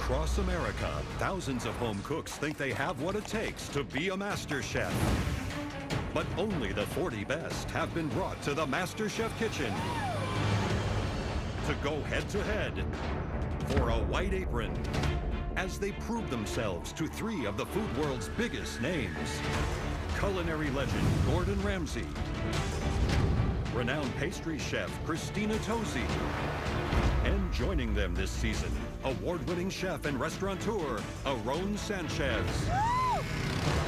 Across America, thousands of home cooks think they have what it takes to be a master chef. But only the 40 best have been brought to the MasterChef kitchen to go head-to-head for a white apron as they prove themselves to three of the food world's biggest names. Culinary legend Gordon Ramsay, renowned pastry chef Christina Tosi, and joining them this season, award-winning chef and restaurateur Aron Sanchez.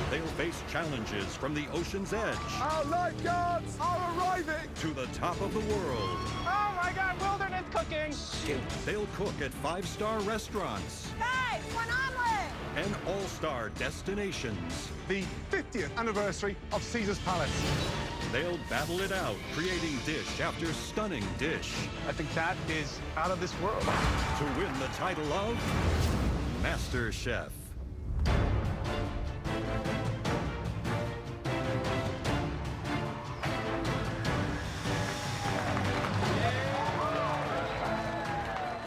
They'll face challenges from the ocean's edge. Our lifeguards are arriving! To the top of the world. Oh my God, wilderness cooking! Shoot. They'll cook at five-star restaurants. Hey, one omelet! And all-star destinations. The 50th anniversary of Caesar's Palace. They'll battle it out, creating dish after stunning dish. I think that is out of this world. To win the title of Master Chef.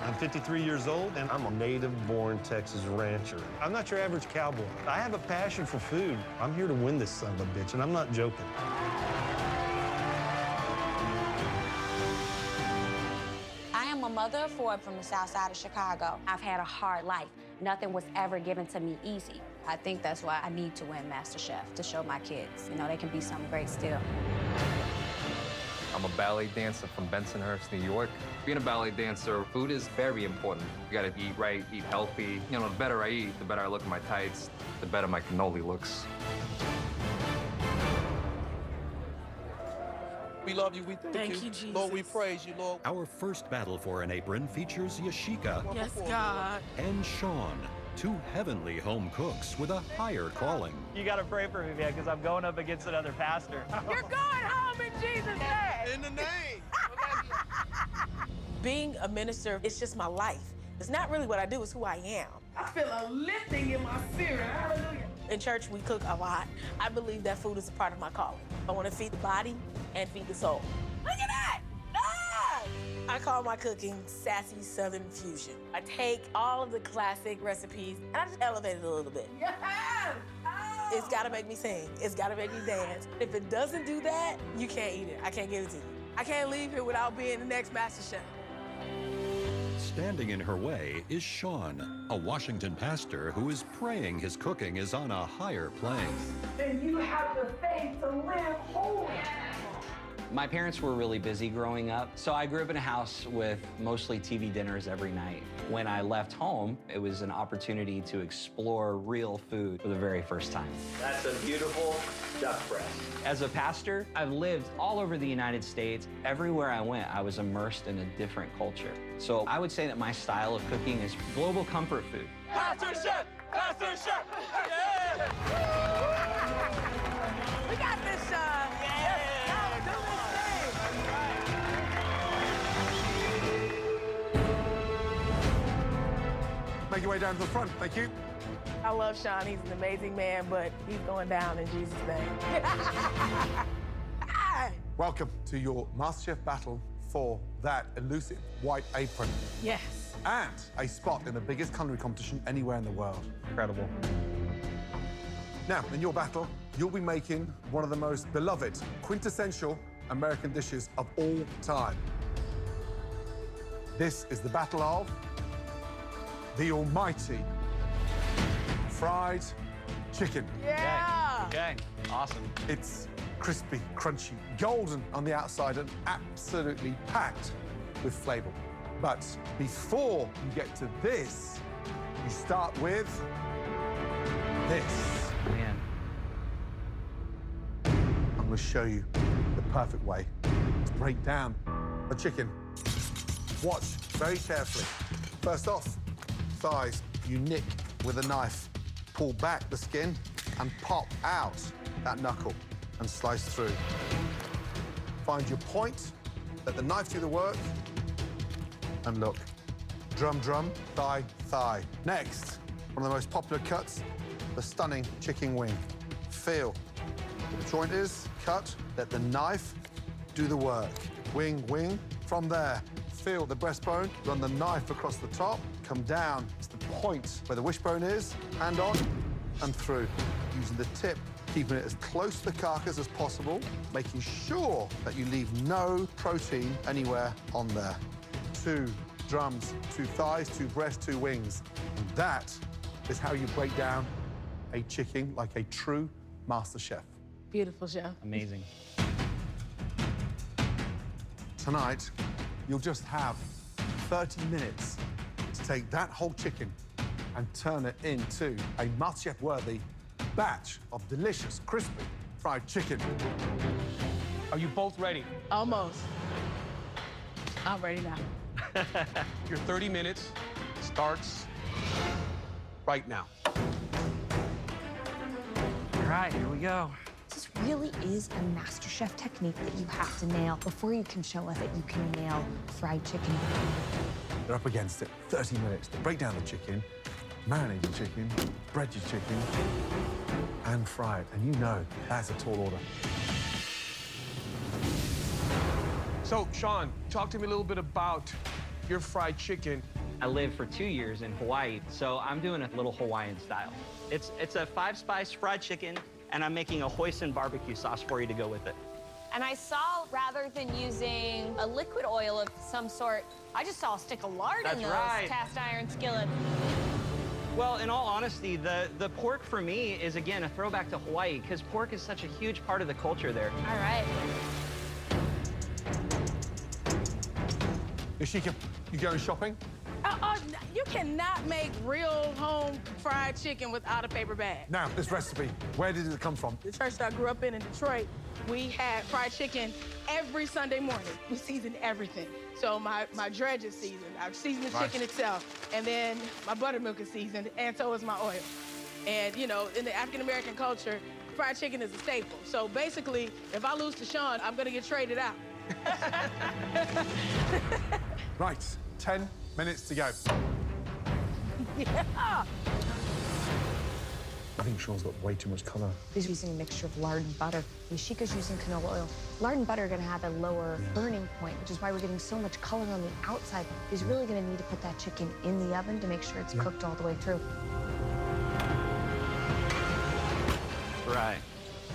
I'm 53 years old, and I'm a native-born Texas rancher. I'm not your average cowboy. I have a passion for food. I'm here to win this son of a bitch, and I'm not joking. I am a mother of four from the south side of Chicago. I've had a hard life. Nothing was ever given to me easy. I think that's why I need to win MasterChef, to show my kids, they can be something great still. I'm a ballet dancer from Bensonhurst, New York. Being a ballet dancer, food is very important. You gotta eat right, eat healthy. The better I eat, the better I look in my tights, the better my cannoli looks. We love you, we thank you. Jesus. Lord, we praise you, Lord. Our first battle for an apron features Yashika Yes, God. and Sean, two heavenly home cooks with a higher calling. You gotta pray for me, man, because I'm going up against another pastor. You're going home in Jesus' name. In the name. Being a minister, it's just my life. It's not really what I do, it's who I am. I feel a lifting in my spirit. Hallelujah. In church, we cook a lot. I believe that food is a part of my calling. I want to feed the body and feed the soul. Look at that! Ah! I call my cooking sassy Southern fusion. I take all of the classic recipes and I just elevate it a little bit. Yes! Oh! It's gotta make me sing. It's gotta make me dance. If it doesn't do that, you can't eat it. I can't give it to you. I can't leave here without being the next MasterChef. Standing in her way is Sean, a Washington pastor who is praying his cooking is on a higher plane. And you have the faith to live holy. My parents were really busy growing up, so I grew up in a house with mostly TV dinners every night. When I left home, it was an opportunity to explore real food for the very first time. That's a beautiful duck breast. As a pastor, I've lived all over the United States. Everywhere I went, I was immersed in a different culture. So I would say that my style of cooking is global comfort food. MasterChef! MasterChef! Yeah! We got this, yeah. Do this thing. Make your way down to the front, thank you. I love Sean. He's an amazing man, but he's going down in Jesus' name. Welcome to your MasterChef battle for that elusive white apron. Yes. And a spot in the biggest culinary competition anywhere in the world. Incredible. Now, in your battle, you'll be making one of the most beloved, quintessential American dishes of all time. This is the battle of the almighty fried chicken. Yeah. Okay, awesome. It's crispy, crunchy, golden on the outside and absolutely packed with flavor. But before you get to this, you start with this. Man. I'm going to show you the perfect way to break down a chicken. Watch very carefully. First off, thighs, you nick with a knife. Pull back the skin and pop out that knuckle and slice through. Find your point, let the knife do the work, and look. Drum, drum, thigh, thigh. Next, one of the most popular cuts, the stunning chicken wing. Feel where the joint is, cut, let the knife do the work. Wing, wing. From there, feel the breastbone, run the knife across the top, come down to the point where the wishbone is, hand on and through. Using the tip, keeping it as close to the carcass as possible, making sure that you leave no protein anywhere on there. 2 drums, 2 thighs, 2 breasts, 2 wings. And that is how you break down a chicken like a true master chef. Beautiful, chef. Amazing. Tonight, you'll just have 30 minutes to take that whole chicken and turn it into a MasterChef-worthy batch of delicious, crispy fried chicken. Are you both ready? Almost. I'm ready now. Your 30 minutes starts right now. All right, here we go. This really is a MasterChef technique that you have to nail before you can show us that you can nail fried chicken. They're up against it. 30 minutes to break down the chicken, marinate the chicken, bread your chicken, and fry it. And you know that's a tall order. So, Sean, talk to me a little bit about your fried chicken. I lived for 2 years in Hawaii, so I'm doing a little Hawaiian style. It's a 5-spice fried chicken, and I'm making a hoisin barbecue sauce for you to go with it. And I saw, rather than using a liquid oil of some sort, I just saw a stick of lard in those cast iron skillets. Well, in all honesty, the pork for me is, again, a throwback to Hawaii, because pork is such a huge part of the culture there. All right. Yoshika, you going shopping? You cannot make real home fried chicken without a paper bag. Now, this recipe, where did it come from? The church that I grew up in Detroit, we had fried chicken every Sunday morning. We seasoned everything. So my dredge is seasoned. I season the chicken itself, and then my buttermilk is seasoned, and so is my oil. And, you know, in the African-American culture, fried chicken is a staple. So basically, if I lose to Sean, I'm gonna get traded out. Right, 10 minutes to go. Yeah. I think Sean's got way too much color. He's using a mixture of lard and butter. Yoshika's using canola oil. Lard and butter are gonna have a lower burning point, which is why we're getting so much color on the outside. He's really gonna need to put that chicken in the oven to make sure it's cooked all the way through. Right.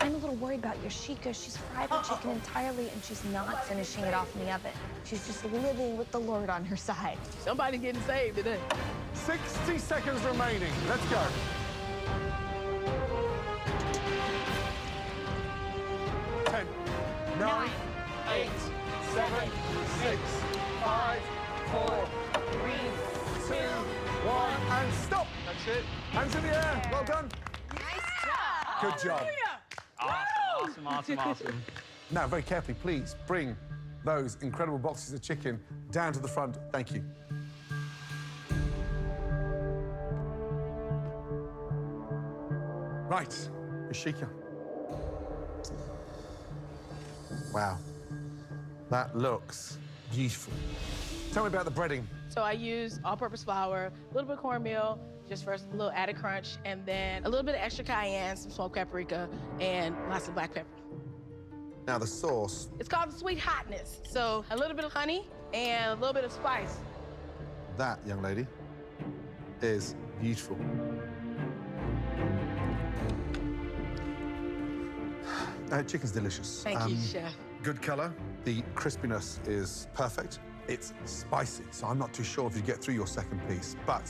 I'm a little worried about Yoshika. She's fried her chicken entirely, and she's not finishing it off in the oven. She's just living with the Lord on her side. Somebody's getting saved today. 60 seconds remaining. Let's go. 10, 9, 8, 7, 6, 5, 4, 3, 2, 1, and stop. That's it. Hands in the air. Well done. Nice job. Good job. Awesome. Now, very carefully, please bring those incredible boxes of chicken down to the front. Thank you. Right, Yoshika. Wow, that looks beautiful. Tell me about the breading. So I use all-purpose flour, a little bit of cornmeal, just for a little added crunch, and then a little bit of extra cayenne, some smoked paprika, and lots of black pepper. Now, the sauce. It's called the sweet hotness. So a little bit of honey and a little bit of spice. That, young lady, is beautiful. Chicken's delicious. Thank you, chef. Good color. The crispiness is perfect. It's spicy, so I'm not too sure if you get through your second piece, but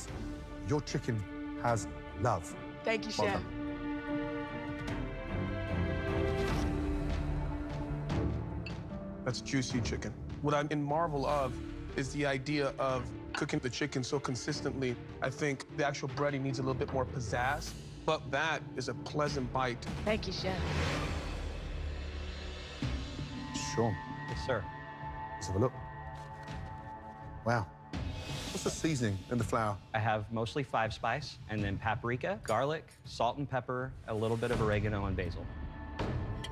your chicken has love. Thank you, Well chef. done. That's juicy chicken. What I'm in marvel of is the idea of cooking the chicken so consistently. I think the actual breading needs a little bit more pizzazz, but that is a pleasant bite. Thank you, chef. Sure. Yes, sir. Let's have a look. Wow. What's the seasoning in the flour? I have mostly 5-spice, and then paprika, garlic, salt and pepper, a little bit of oregano and basil.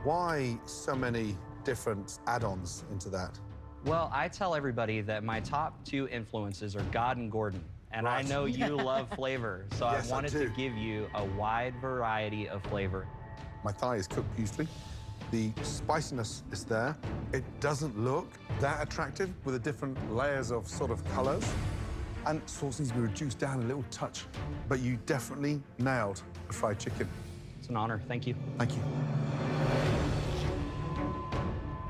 Why so many different add-ons into that? Well, I tell everybody that my top 2 influences are God and Gordon. And I Right. know you love flavor, so Yes, I wanted I to do. give you a wide variety of flavor. My thigh is cooked beautifully. The spiciness is there. It doesn't look that attractive with the different layers of sort of colors. And sauce needs to be reduced down a little touch. But you definitely nailed the fried chicken. It's an honor. Thank you. Thank you.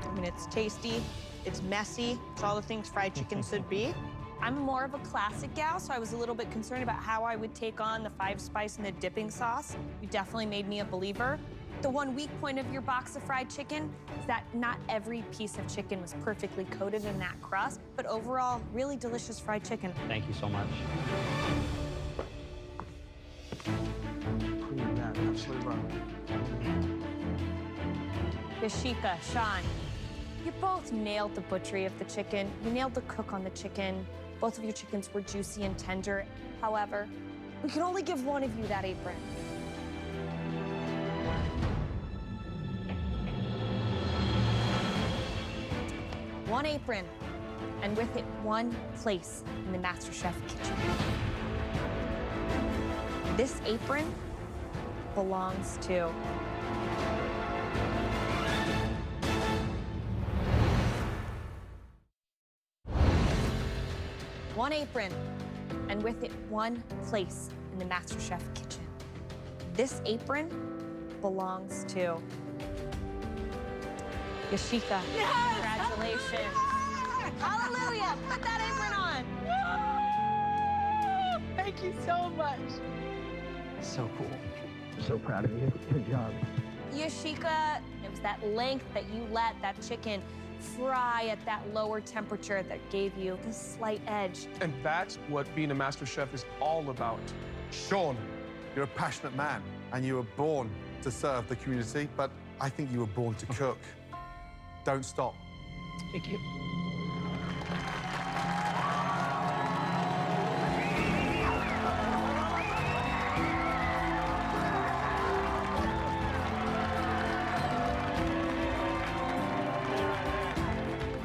I mean, it's tasty, it's messy, it's all the things fried chicken should be. I'm more of a classic gal, so I was a little bit concerned about how I would take on the 5-spice and the dipping sauce. You definitely made me a believer. The one weak point of your box of fried chicken is that not every piece of chicken was perfectly coated in that crust, but overall, really delicious fried chicken. Thank you so much. Absolutely right. Yashika, Sean, you both nailed the butchery of the chicken. You nailed the cook on the chicken. Both of your chickens were juicy and tender. However, we can only give one of you that apron. One apron, and with it, one place in the MasterChef kitchen. This apron belongs to one apron, and with it, one place in the MasterChef kitchen. This apron belongs to Yashika. Yes! Congratulations. Hallelujah! Put that apron on. Thank you so much. So cool. So proud of you. Good job. Yashika, it was that length that you let that chicken fry at that lower temperature that gave you this slight edge. And that's what being a master chef is all about. Sean, you're a passionate man, and you were born to serve the community, but I think you were born to cook. Don't stop. Thank you.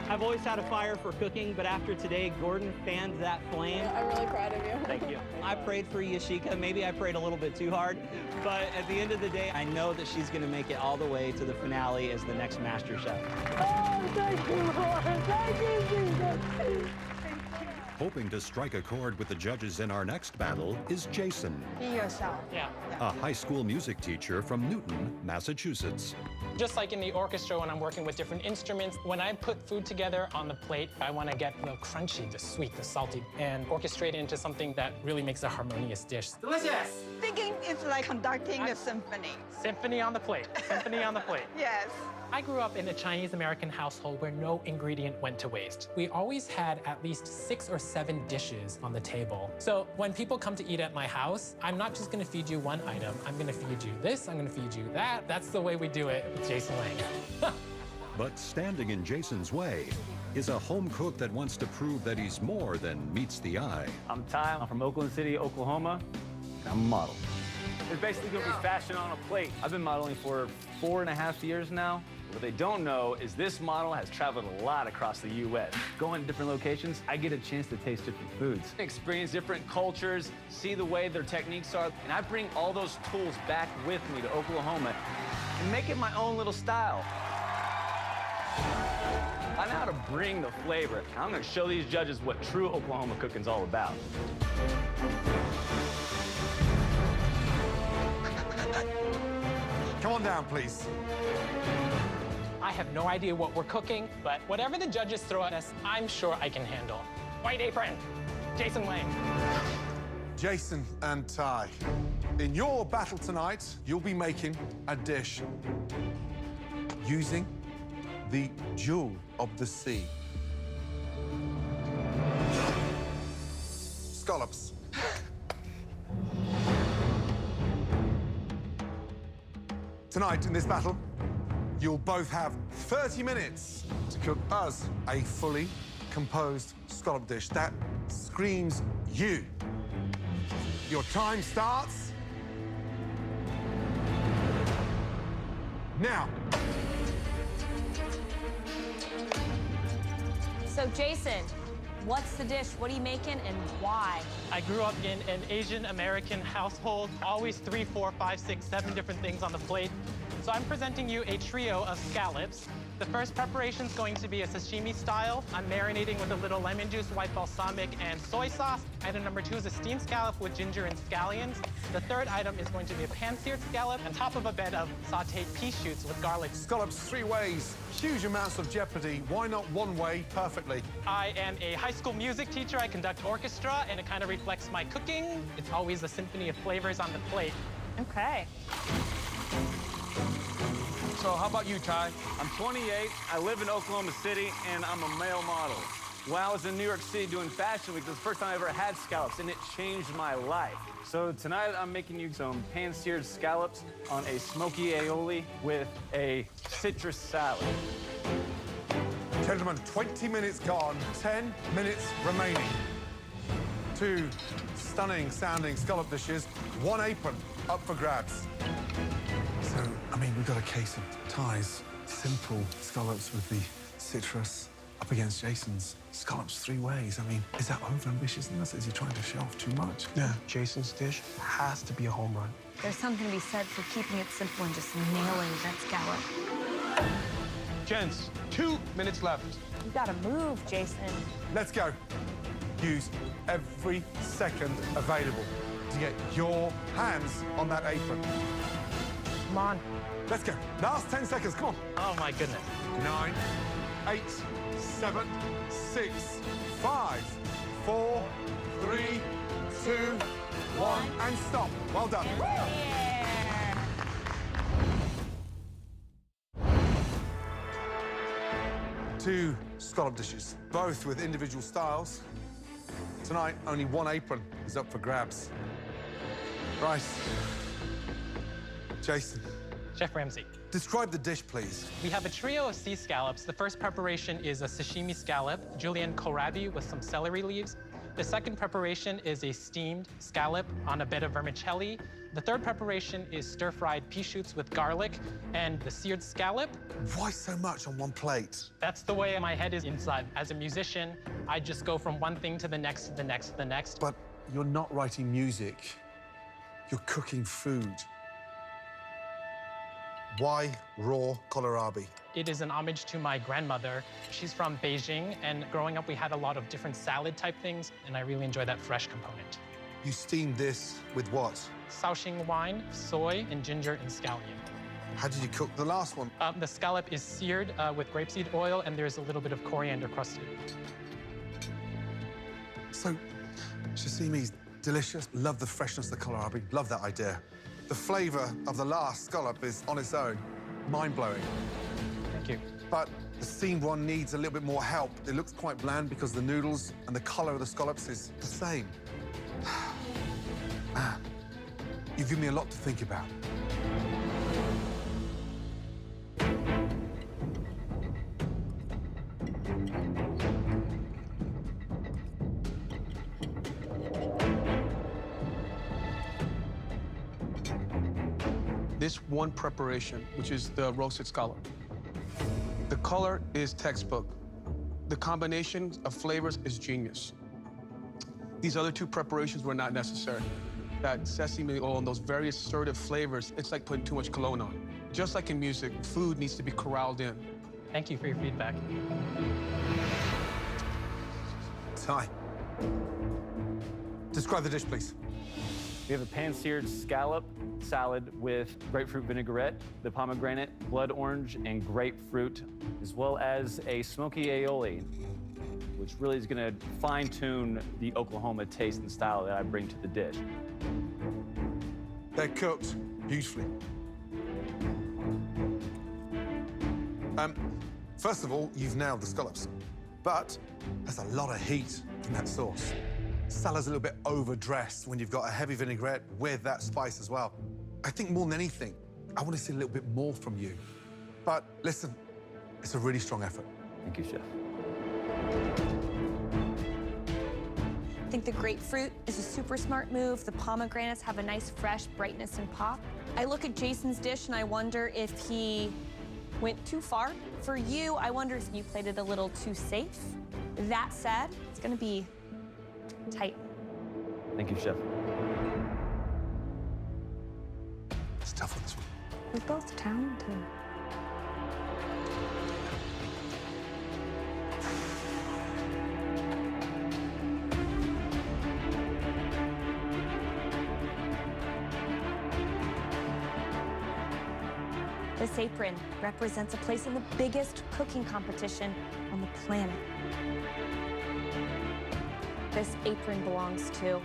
I've always had a fire for cooking, but after today, Gordon fanned that flame. I'm really proud of you. Thank you. I prayed for Yashika. Maybe I prayed a little bit too hard, but at the end of the day, I know that she's going to make it all the way to the finale as the next Master Chef. Oh, thank you, Lord. Thank you, Jesus. Hoping to strike a chord with the judges in our next battle is Jason, Be yourself. Yeah. a high school music teacher from Newton, Massachusetts. Just like in the orchestra when I'm working with different instruments, when I put food together on the plate, I want to get the crunchy, the sweet, the salty, and orchestrate it into something that really makes a harmonious dish. Delicious! Thinking it's like conducting a symphony. Symphony on the plate. Symphony on the plate. Yes. I grew up in a Chinese-American household where no ingredient went to waste. We always had at least 6 or 7 dishes on the table. So when people come to eat at my house, I'm not just gonna feed you one item. I'm gonna feed you this, I'm gonna feed you that. That's the way we do it with Jason Lang. But standing in Jason's way is a home cook that wants to prove that he's more than meets the eye. I'm Ty. I'm from Oakland City, Oklahoma. I'm a model. It's basically gonna be fashion on a plate. I've been modeling for 4.5 years now. What they don't know is this model has traveled a lot across the U.S. Going to different locations, I get a chance to taste different foods, experience different cultures, see the way their techniques are, and I bring all those tools back with me to Oklahoma and make it my own little style. I know how to bring the flavor. I'm gonna show these judges what true Oklahoma cooking's all about. Come on down, please. I have no idea what we're cooking, but whatever the judges throw at us, I'm sure I can handle. White apron, Jason Lang. Jason and Ty, in your battle tonight, you'll be making a dish using the jewel of the sea. Scallops. Tonight, in this battle, you'll both have 30 minutes to cook us a fully composed scallop dish that screams you. Your time starts now. So, Jason, what's the dish? What are you making and why? I grew up in an Asian American household, always 3, 4, 5, 6, 7 different things on the plate. So I'm presenting you a trio of scallops. The first preparation is going to be a sashimi style. I'm marinating with a little lemon juice, white balsamic, and soy sauce. Item number 2 is a steamed scallop with ginger and scallions. The third item is going to be a pan-seared scallop on top of a bed of sautéed pea shoots with garlic. Scallops 3 ways, huge amounts of jeopardy. Why not 1 way perfectly? I am a high school music teacher. I conduct orchestra, and it kind of reflects my cooking. It's always a symphony of flavors on the plate. Okay. So how about you, Ty? I'm 28, I live in Oklahoma City, and I'm a male model. When I was in New York City doing Fashion Week, it was the first time I ever had scallops, and it changed my life. So tonight, I'm making you some pan-seared scallops on a smoky aioli with a citrus salad. Gentlemen, 20 minutes gone, 10 minutes remaining. 2 stunning sounding scallop dishes, 1 apron up for grabs. So, I mean, we've got a case of Ty's simple scallops with the citrus up against Jason's scallops 3 ways. I mean, is that over-ambitious? Is he trying to show off too much? Yeah, Jason's dish has to be a home run. There's something to be said for keeping it simple and just nailing that scallop. Gents, 2 minutes left. You gotta move, Jason. Let's go. Use every second available to get your hands on that apron. Come on. Let's go. Last 10 seconds, come on. Oh, my goodness. 9, 8, 7, 6, 5, 4, 3, 2, 1, and stop. Well done. Yeah. 2 scallop dishes, both with individual styles. Tonight, only 1 apron is up for grabs. Right. Jason. Chef Ramsay. Describe the dish, please. We have a trio of sea scallops. The first preparation is a sashimi scallop, julienne kohlrabi with some celery leaves. The second preparation is a steamed scallop on a bed of vermicelli. The third preparation is stir-fried pea shoots with garlic, and the seared scallop. Why so much on 1 plate? That's the way my head is inside. As a musician, I just go from one thing to the next, to the next, to the next. But you're not writing music. You're cooking food. Why raw kohlrabi? It is an homage to my grandmother. She's from Beijing, and growing up, we had a lot of different salad-type things, and I really enjoy that fresh component. You steamed this with what? Shaoxing wine, soy, and ginger and scallion. How did you cook the last one? The scallop is seared with grapeseed oil, and there's a little bit of coriander crusted. So, sashimi's delicious. Love the freshness of the kohlrabi. Love that idea. The flavor of the last scallop is, on its own, mind-blowing. Thank you. But the steamed one needs a little bit more help. It looks quite bland because the noodles and the color of the scallops is the same. Man, you've given me a lot to think about. This one preparation, which is the roasted scallop, the color is textbook. The combination of flavors is genius. These other 2 preparations were not necessary. That sesame oil and those very assertive flavors, it's like putting too much cologne on. Just like in music, food needs to be corralled in. Thank you for your feedback. Ty, describe the dish, please. We have a pan-seared scallop salad with grapefruit vinaigrette, the pomegranate, blood orange, and grapefruit, as well as a smoky aioli, which really is going to fine-tune the Oklahoma taste and style that I bring to the dish. They're cooked beautifully. First of all, you've nailed the scallops, but there's a lot of heat in that sauce. Salad's a little bit overdressed when you've got a heavy vinaigrette with that spice as well. I think more than anything, I want to see a little bit more from you. But listen, it's a really strong effort. Thank you, Chef. I think the grapefruit is a super smart move. The pomegranates have a nice fresh brightness and pop. I look at Jason's dish and I wonder if he went too far. For you, I wonder if you played it a little too safe. That said, it's gonna be tight. Thank you, Chef. It's tough on this one. We're both talented. This apron represents a place in the biggest cooking competition on the planet. This apron belongs to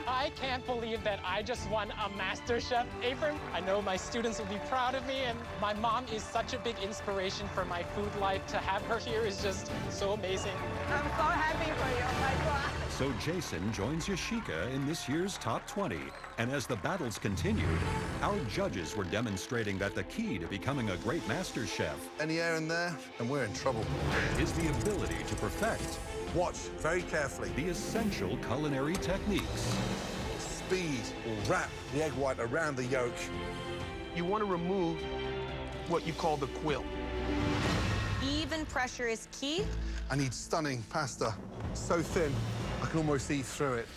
I can't believe that I just won a MasterChef apron. I know my students will be proud of me, and my mom is such a big inspiration for my food life. To have her here is just so amazing. I'm so happy for you, oh my God. So Jason joins Yashika in this year's top 20. And as the battles continued, our judges were demonstrating that the key to becoming a great master chef Any air in there, and we're in trouble. is the ability to perfect Watch very carefully. the essential culinary techniques. Speed will wrap the egg white around the yolk. You want to remove what you call the quill. Even pressure is key. I need stunning pasta. So thin, I can almost see through it.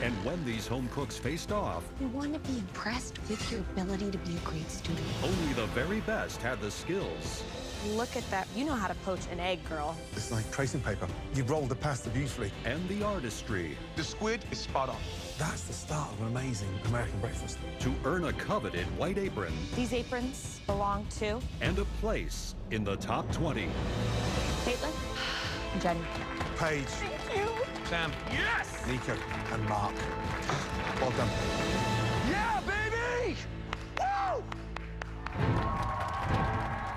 And when these home cooks faced off, You want to be impressed with your ability to be a great student. only the very best had the skills. Look at that. You know how to poach an egg, girl. It's like tracing paper. You've rolled the pasta beautifully. And the artistry The squid is spot on. That's the start of an amazing American breakfast. to earn a coveted white apron these aprons belong to and a place in the top 20. Caitlin, Jenny. Paige, Sam. Yes! Nico, and Mark. Well done. Yeah, baby! Woo!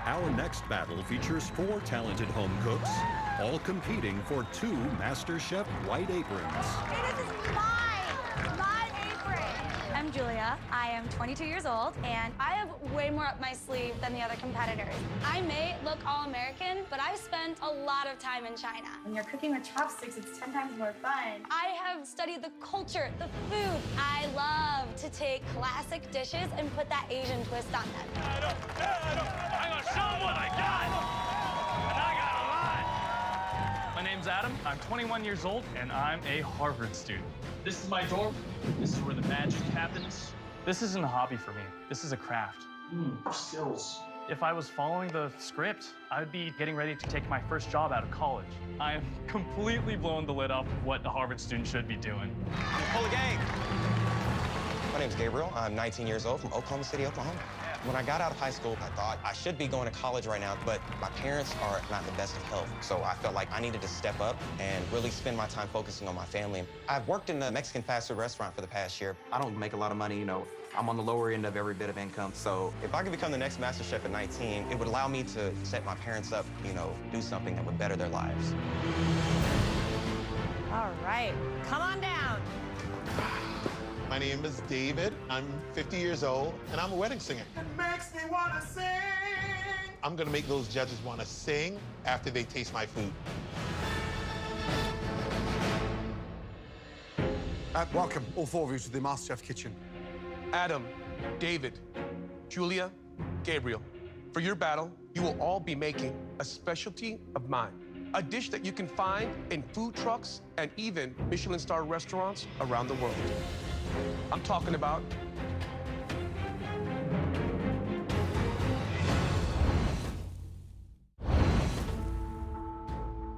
Our next battle features 4 talented home cooks, all competing for 2 MasterChef white aprons. This is my apron. I'm Julia. I am 22 years old, and I have way more up my sleeve than the other competitors. I may look all-American, but I've spent a lot of time in China. When you're cooking with chopsticks, it's 10 times more fun. I have studied the culture, the food. I love to take classic dishes and put that Asian twist on them. I'm gonna show them what I got! And I got a lot! My name's Adam, I'm 21 years old, and I'm a Harvard student. This is my dorm. This is where the magic happens. This isn't a hobby for me. This is a craft. Skills. If I was following the script, I'd be getting ready to take my first job out of college. I am completely blowing the lid off of what a Harvard student should be doing. Pull the gang. My name's Gabriel. I'm 19 years old from Oklahoma City, Oklahoma. When I got out of high school, I thought I should be going to college right now, but my parents are not the best of health. So I felt like I needed to step up and really spend my time focusing on my family. I've worked in a Mexican fast food restaurant for the past year. I don't make a lot of money, you know. I'm on the lower end of every bit of income. So if I could become the next Master Chef at 19, it would allow me to set my parents up, you know, do something that would better their lives. All right, come on down. My name is David. I'm 50 years old, and I'm a wedding singer. It makes me want to sing. I'm gonna make those judges want to sing after they taste my food. Welcome, all 4 of you, to the MasterChef kitchen. Adam, David, Julia, Gabriel. For your battle, you will all be making a specialty of mine. A dish that you can find in food trucks and even Michelin star restaurants around the world. I'm talking about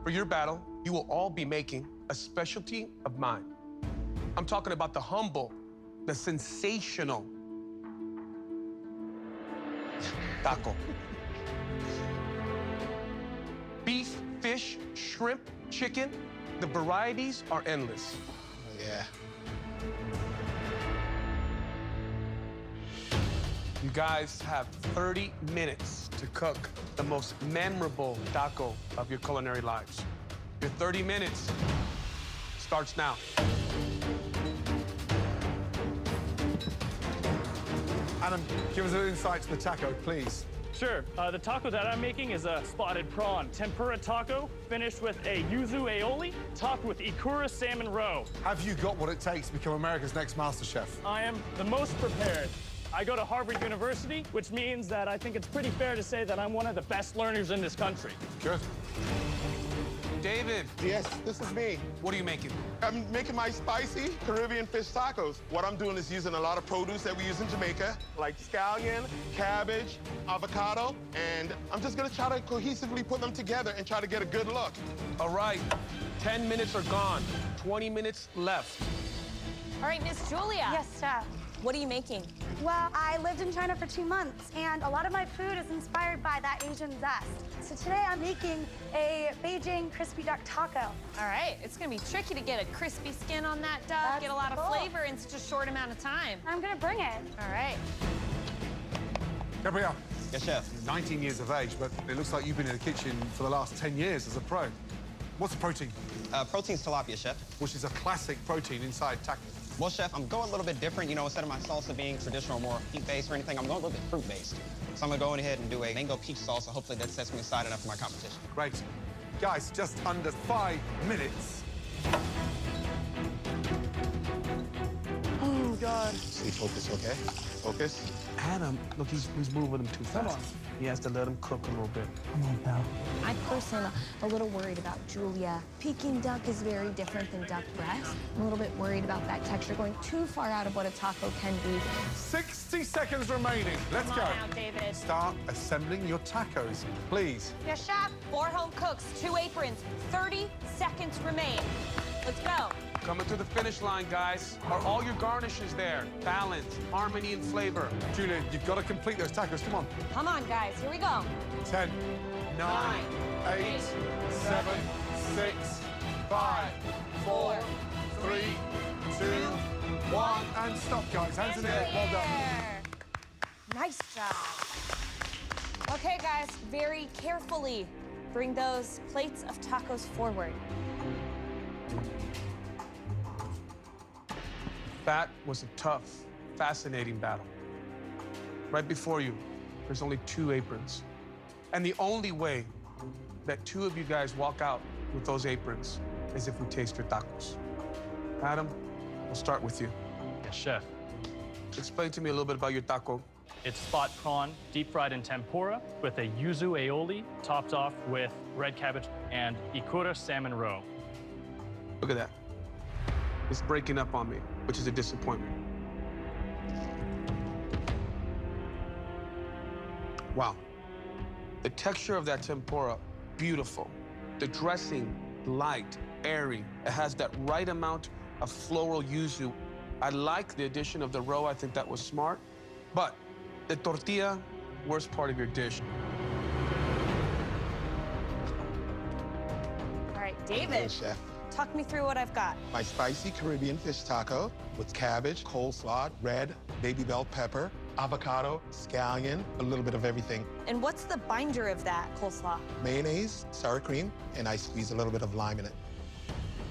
for your battle, you will all be making a specialty of mine. I'm talking about the humble, the sensational taco. Beef, fish, shrimp, chicken, the varieties are endless. Yeah. You guys have 30 minutes to cook the most memorable taco of your culinary lives. Your 30 minutes starts now. Adam, give us an insight to the taco, please. Sure. The taco that I'm making is a spotted prawn tempura taco finished with a yuzu aioli topped with ikura salmon roe. Have you got what it takes to become America's next MasterChef? I am the most prepared. I go to Harvard University, which means that I think it's pretty fair to say that I'm one of the best learners in this country. Good. David. Yes, this is me. What are you making? I'm making my spicy Caribbean fish tacos. What I'm doing is using a lot of produce that we use in Jamaica, like scallion, cabbage, avocado, and I'm just gonna try to cohesively put them together and try to get a good look. All right, 10 minutes are gone, 20 minutes left. All right, Miss Julia. Yes, Chef. What are you making? Well, I lived in China for 2 months, and a lot of my food is inspired by that Asian zest. So today I'm making a Beijing crispy duck taco. All right, it's gonna be tricky to get a crispy skin on that duck, get a lot of flavor in such a short amount of time. I'm gonna bring it. All right. Gabriel. Yes, chef. 19 years of age, but it looks like you've been in the kitchen for the last 10 years as a pro. What's the protein? Protein's tilapia, chef. Which is a classic protein inside tacos. Well, chef, I'm going a little bit different. You know, instead of my salsa being traditional, more heat-based or anything, I'm going a little bit fruit-based. So I'm going to go ahead and do a mango peach salsa. Hopefully that sets me aside enough for my competition. Great. Guys, just under 5 minutes. Oh, God. Stay focused, okay? Focus. Adam, look, he's moving him too fast. He has to let him cook a little bit. Come on, pal. I personally am a little worried about Julia. Peking duck is very different than duck breast. I'm a little bit worried about that texture going too far out of what a taco can be. 60 seconds remaining. Let's Come go. on now, David. Start assembling your tacos, please. Yes, chef. 4 home cooks, 2 aprons, 30 seconds remain. Let's go. Coming to the finish line, guys. Are all your garnishes there? Balance, harmony, and flavor. Julia, you've got to complete those tacos. Come on. Come on, guys. Here we go. 10, 9, 8, 7, 6, 5, 4, 3, 2, 1. And stop, guys. Hands in the air. Well done. Nice job. Okay, guys, very carefully bring those plates of tacos forward. That was a tough, fascinating battle. Right before you, there's only 2 aprons. And the only way that 2 of you guys walk out with those aprons is if we taste your tacos. Adam, we'll start with you. Yes, chef. Explain to me a little bit about your taco. It's spot prawn, deep fried in tempura, with a yuzu aioli, topped off with red cabbage and ikura salmon roe. Look at that. It's breaking up on me, which is a disappointment. Wow. The texture of that tempura, beautiful. The dressing, light, airy. It has that right amount of floral yuzu. I like the addition of the roe. I think that was smart. But the tortilla, worst part of your dish. All right, David. Hey, chef. Talk me through what I've got. My spicy Caribbean fish taco with cabbage, coleslaw, red, baby bell pepper, avocado, scallion, a little bit of everything. And what's the binder of that coleslaw? Mayonnaise, sour cream, and I squeeze a little bit of lime in it.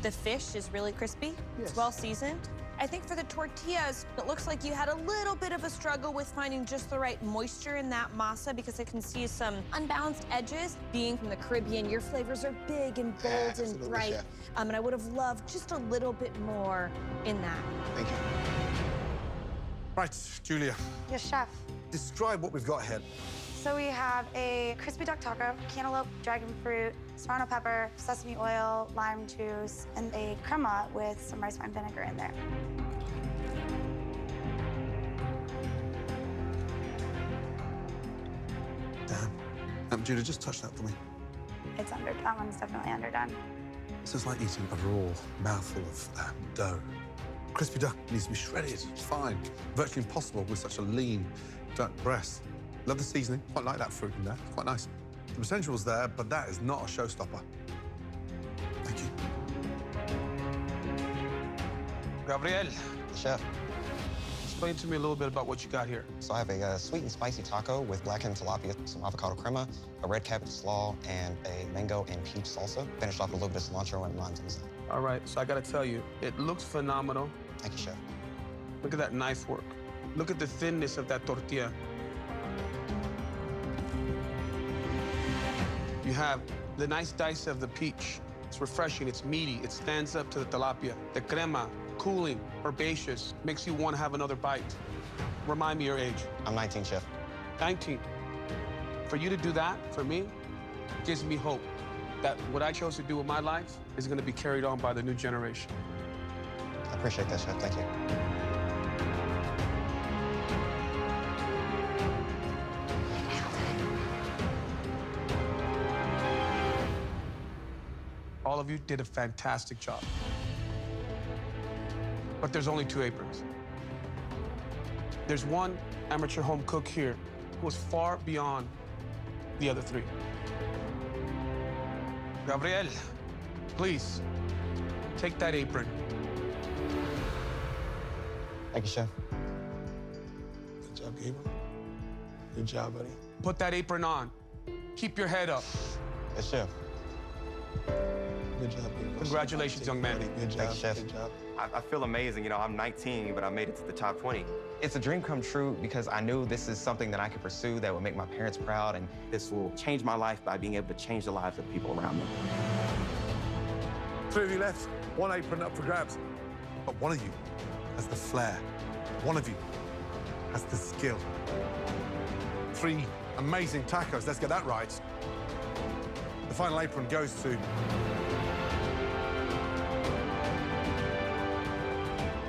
The fish is really crispy. Yes. It's well seasoned. I think for the tortillas, it looks like you had a little bit of a struggle with finding just the right moisture in that masa because I can see some unbalanced edges. Being from the Caribbean, your flavors are big and bold and bright. Chef. And I would have loved just a little bit more in that. Thank you. Right, Julia. Yes, chef. Describe what we've got here. So we have a crispy duck taco, cantaloupe, dragon fruit, serrano pepper, sesame oil, lime juice, and a crema with some rice wine vinegar in there. Damn. Julia, just touch that for me. It's underdone. That one's definitely underdone. This is like eating a raw mouthful of dough. Crispy duck needs to be shredded. It's fine. Virtually impossible with such a lean duck breast. Love the seasoning. Quite like that fruit in there. Quite nice. The potential's there, but that is not a showstopper. Thank you. Gabriel. Chef. Explain to me a little bit about what you got here. So I have a sweet and spicy taco with blackened tilapia, some avocado crema, a red cabbage slaw, and a mango and peach salsa. Finished off with a little bit of cilantro and lime. All right, so I gotta tell you, it looks phenomenal. Thank you, chef. Look at that knife work. Look at the thinness of that tortilla. You have the nice dice of the peach. It's refreshing, it's meaty, it stands up to the tilapia. The crema, cooling, herbaceous, makes you want to have another bite. Remind me your age. I'm 19, Chef. 19. For you to do that, for me, gives me hope that what I chose to do with my life is going to be carried on by the new generation. I appreciate that, Chef. Thank you. All of you did a fantastic job. But there's only 2 aprons. There's one amateur home cook here who is far beyond the other 3. Gabriel, please, take that apron. Thank you, Chef. Good job, Gabriel. Good job, buddy. Put that apron on. Keep your head up. Yes, Chef. Good job, Gabriel. Congratulations, young man. Good job. Thank you, Chef. Good job. I feel amazing. You know, I'm 19, but I made it to the top 20. It's a dream come true because I knew this is something that I could pursue that would make my parents proud, and this will change my life by being able to change the lives of people around me. 3 of you left, 1 apron up for grabs. But one of you has the flair. One of you has the skill. 3 amazing tacos. Let's get that right. The final apron goes to...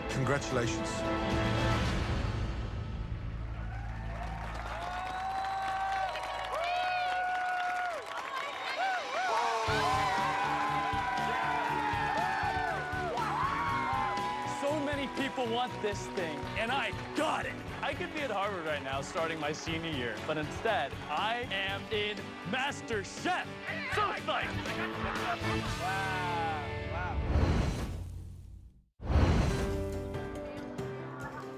Congratulations. So many people want this thing, and I got it. I could be at Harvard right now starting my senior year, but instead, I am in MasterChef. So excited.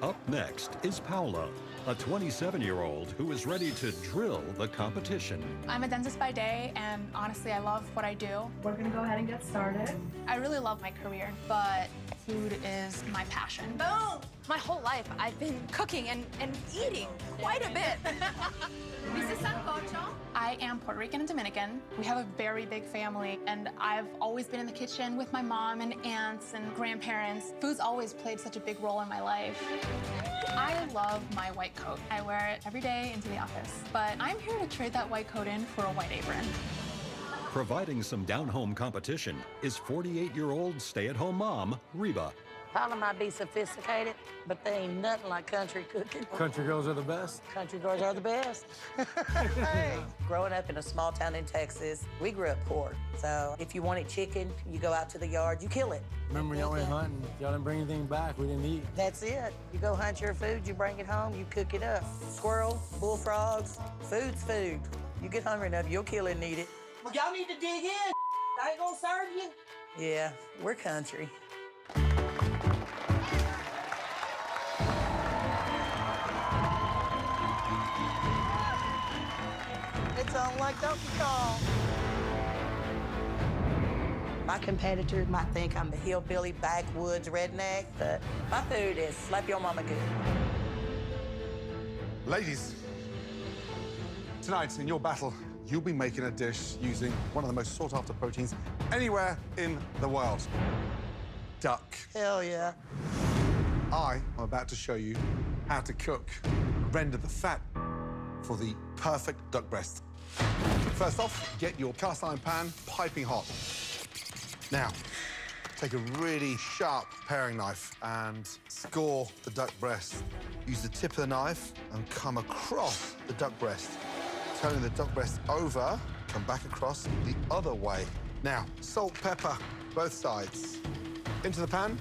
Up next is Paula, a 27-year-old who is ready to drill the competition. I'm a dentist by day, and honestly, I love what I do. We're gonna go ahead and get started. I really love my career, but food is my passion. Boom! My whole life, I've been cooking and eating quite a bit. This is Sancocho. I am Puerto Rican and Dominican. We have a very big family, and I've always been in the kitchen with my mom and aunts and grandparents. Food's always played such a big role in my life. I love my white coat. I wear it every day into the office, but I'm here to trade that white coat in for a white apron. Providing some down-home competition is 48-year-old stay-at-home mom, Reba. Paula might be sophisticated, but they ain't nothing like country cooking. Country girls are the best. Country girls are the best. Hey. Growing up in a small town in Texas, we grew up poor. So if you wanted chicken, you go out to the yard, you kill it. Remember y'all went hunting, y'all didn't bring anything back, we didn't eat. That's it. You go hunt your food, you bring it home, you cook it up. Squirrel, bullfrogs, food's food. You get hungry enough, you'll kill it and eat it. Well, y'all need to dig in. I ain't gonna serve you. Yeah, we're country. It's on like Donkey Kong. My competitors might think I'm a hillbilly, backwoods redneck, but my food is slap your mama good. Ladies, tonight in your battle, you'll be making a dish using one of the most sought-after proteins anywhere in the world. Duck. Hell yeah. I am about to show you how to cook, render the fat for the perfect duck breast. First off, get your cast iron pan piping hot. Now, take a really sharp paring knife and score the duck breast. Use the tip of the knife and come across the duck breast. Turning the duck breast over, come back across the other way. Now, salt, pepper, both sides. Into the pan.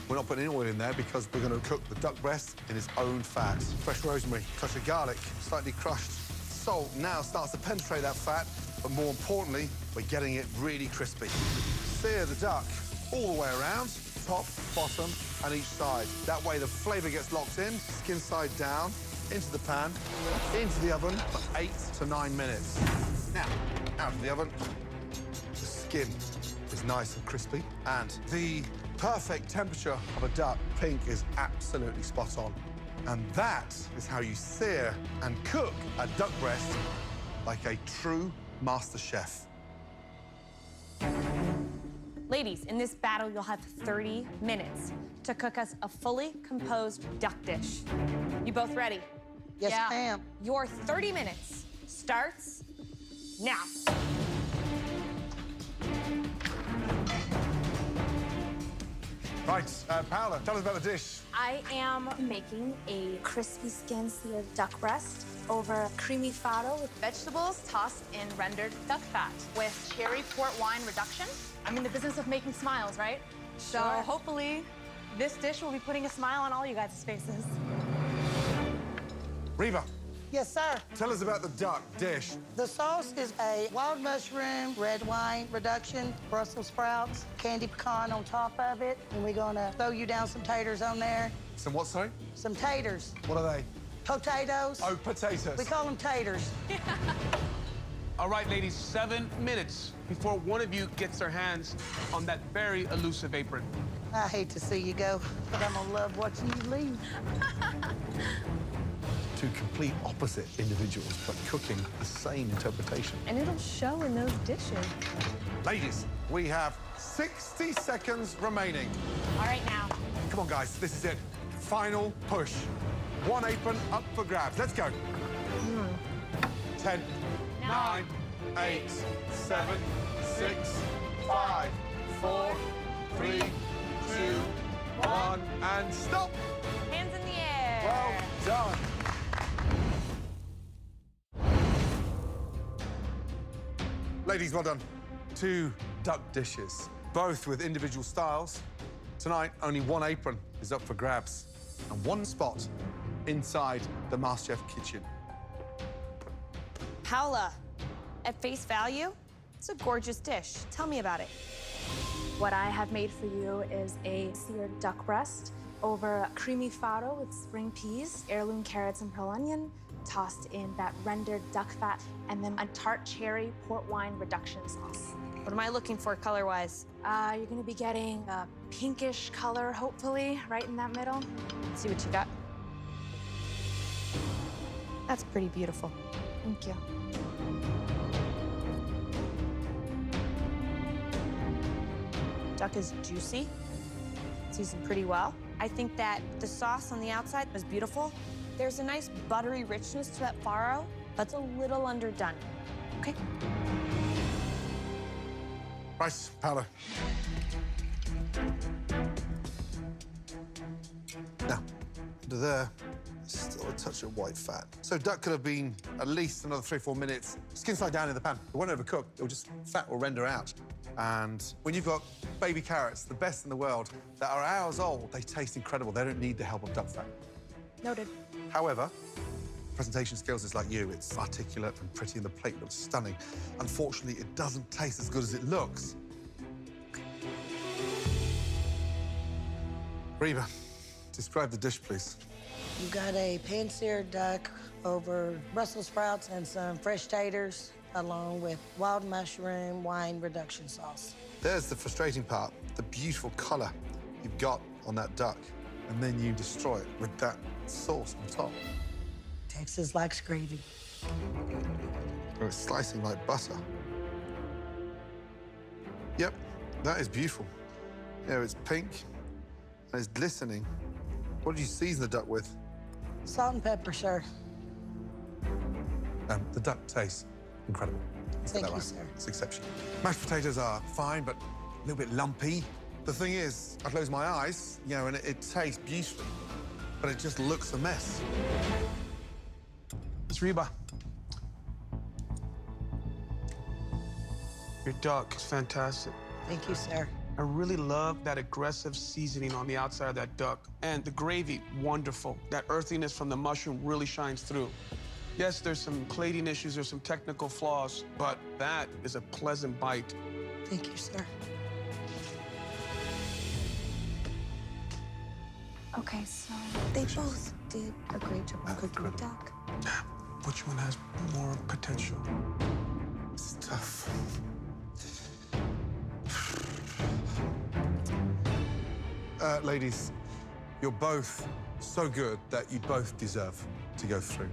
We're not putting any oil in there because we're going to cook the duck breast in its own fat. Fresh rosemary, touch of garlic, slightly crushed. Salt now starts to penetrate that fat, but more importantly, we're getting it really crispy. Sear the duck all the way around, top, bottom, and each side. That way the flavor gets locked in, skin side down, into the pan, into the oven for 8 to 9 minutes. Now, out of the oven. The skin is nice and crispy, and the perfect temperature of a duck, pink, is absolutely spot on. And that is how you sear and cook a duck breast like a true master chef. Ladies, in this battle, you'll have 30 minutes to cook us a fully composed duck dish. You both ready? Yes, ma'am. Your 30 minutes starts now. Right, Paola, tell us about the dish. I am making a crispy skin seared duck breast over creamy fado with Vegetables tossed in rendered duck fat with cherry port wine reduction. I'm in the business of making smiles, right? So Sure. hopefully this dish will be putting a smile on all you guys' faces. Reba, Yes, sir. tell us about the duck dish. The sauce is a wild mushroom, red wine reduction, Brussels sprouts, candy pecan on top of it, and we're gonna throw you down some taters on there. Some what, sorry? Some taters. What are they? Potatoes. Oh, potatoes. We call them taters. All right, ladies, 7 minutes before one of you gets their hands on that very elusive apron. I hate to see you go, but I'm gonna love watching you leave. Two complete opposite individuals, but cooking the same interpretation. And it'll show in those dishes. Ladies, we have 60 seconds remaining. All right, now. Come on, guys, this is it. Final push. One apron up for grabs. Let's go. 10, 9, 8, 7, 6, 5, 4, 3, 2, 1, and stop. Hands in the air. Well done. Ladies, well done. 2 duck dishes, both with individual styles. Tonight, only one apron is up for grabs and one spot inside the MasterChef kitchen. Paola, at face value, it's a gorgeous dish. Tell me about it. What I have made for you is a seared duck breast over creamy fado with spring peas, heirloom carrots, and pearl onion, tossed in that rendered duck fat, and then a tart cherry port wine reduction sauce. What am I looking for color-wise? You're gonna be getting a pinkish color, hopefully, right in that middle. Let's see what you got. That's pretty beautiful. Thank you. Duck is juicy, seasoned pretty well. I think that the sauce on the outside is beautiful. There's a nice buttery richness to that faro, but it's a little underdone. Okay. Right, Paola. Now, under there, still a touch of white fat. So duck could have been at least another 3 or 4 minutes. Skin side down in the pan. It won't overcook. It'll just, fat will render out. And when you've got baby carrots, the best in the world, that are hours old, they taste incredible. They don't need the help of duck fat. Noted. However, presentation skills is like you. It's articulate and pretty, and the plate looks stunning. Unfortunately, it doesn't taste as good as it looks. Reba, describe the dish, please. You got a pan-seared duck over Brussels sprouts and some fresh taters, along with wild mushroom wine reduction sauce. There's the frustrating part, the beautiful color you've got on that duck, and then you destroy it with that sauce on top. Texas likes gravy. Oh, it's slicing like butter. Yep, that is beautiful. Yeah, it's pink, and it's glistening. What did you season the duck with? Salt and pepper, sir. The duck tastes incredible. Let's get Thank that you, right. sir. It's exceptional. Mashed potatoes are fine, but a little bit lumpy. The thing is, I close my eyes, you know, and it tastes beautifully, but it just looks a mess. It's Reba. Your duck is fantastic. Thank you, sir. I really love that aggressive seasoning on the outside of that duck. And the gravy, wonderful. That earthiness from the mushroom really shines through. Yes, there's some plating issues, there's some technical flaws, but that is a pleasant bite. Thank you, sir. Okay, so they both did a great job of cooking the duck. Which one has more potential? It's tough. Ladies, you're both so good that you both deserve to go through.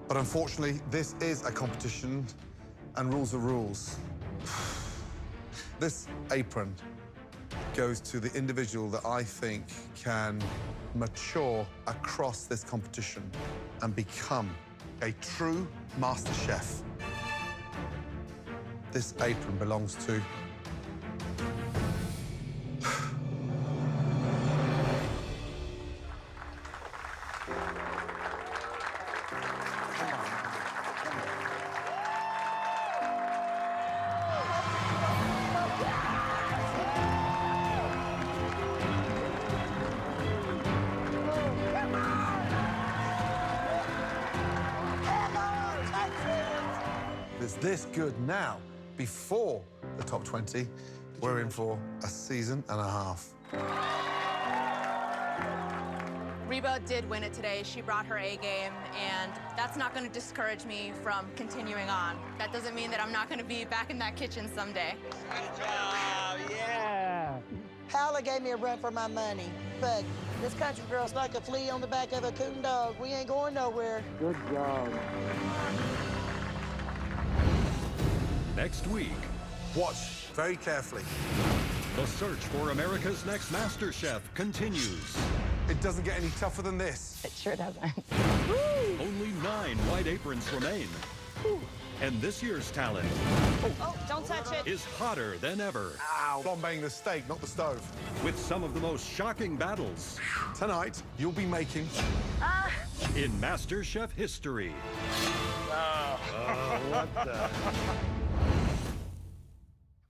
But unfortunately, this is a competition, and rules are rules. This apron goes to the individual that I think can mature across this competition and become a true master chef. This apron belongs to It's this good now. Before the top 20, we're in for a season and a half. Reba did win it today. She brought her A game, and that's not going to discourage me from continuing on. That doesn't mean that I'm not going to be back in that kitchen someday. Good job, yeah. Paola gave me a run for my money, but this country girl's like a flea on the back of a coon dog. We ain't going nowhere. Good job. Next week, watch very carefully. The search for America's next MasterChef continues. It doesn't get any tougher than this. It sure doesn't. Only 9 white aprons remain. And this year's talent Oh, don't touch it. is hotter than ever. Ow. Flambeing the steak, not the stove. With some of the most shocking battles Tonight, you'll be making in MasterChef history. What the?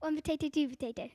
One potato, two potato.